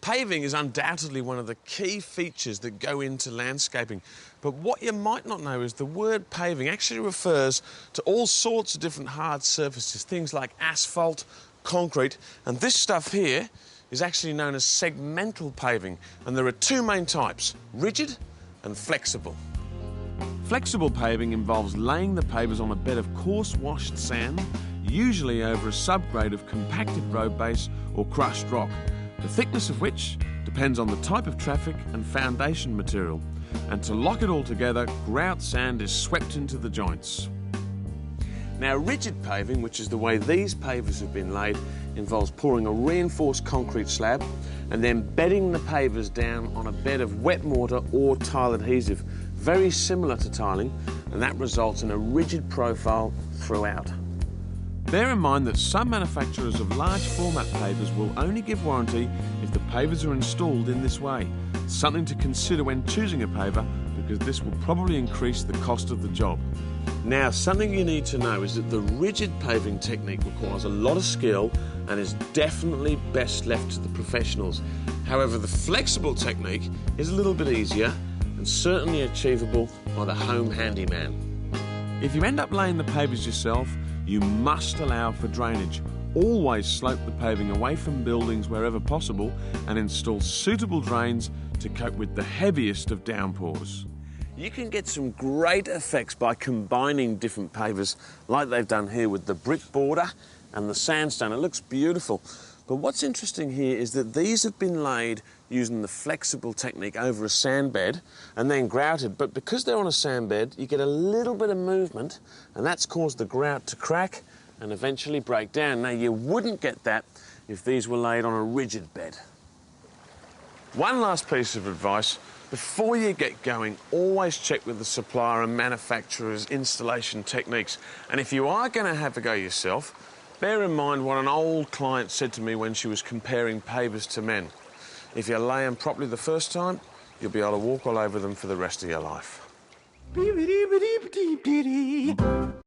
Paving is undoubtedly one of the key features that go into landscaping. But what you might not know is the word paving actually refers to all sorts of different hard surfaces, things like asphalt, concrete, and this stuff here is actually known as segmental paving. And there are two main types, rigid and flexible. Flexible paving involves laying the pavers on a bed of coarse washed sand, usually over a subgrade of compacted road base or crushed rock, the thickness of which depends on the type of traffic and foundation material. And to lock it all together, grout sand is swept into the joints. Now, rigid paving, which is the way these pavers have been laid, involves pouring a reinforced concrete slab and then bedding the pavers down on a bed of wet mortar or tile adhesive, very similar to tiling, and that results in a rigid profile throughout. Bear in mind that some manufacturers of large format pavers will only give warranty if the pavers are installed in this way. Something to consider when choosing a paver, because this will probably increase the cost of the job. Now, something you need to know is that the rigid paving technique requires a lot of skill and is definitely best left to the professionals. However, the flexible technique is a little bit easier and certainly achievable by the home handyman. If you end up laying the pavers yourself, you must allow for drainage. Always slope the paving away from buildings wherever possible and install suitable drains to cope with the heaviest of downpours. You can get some great effects by combining different pavers like they've done here with the brick border and the sandstone. It looks beautiful. But what's interesting here is that these have been laid using the flexible technique over a sand bed and then grouted. But because they're on a sand bed, you get a little bit of movement, and that's caused the grout to crack and eventually break down. Now, you wouldn't get that if these were laid on a rigid bed. One last piece of advice. Before you get going, always check with the supplier and manufacturer's installation techniques. And if you are going to have a go yourself, bear in mind what an old client said to me when she was comparing pavers to men. If you lay them properly the first time, you'll be able to walk all over them for the rest of your life.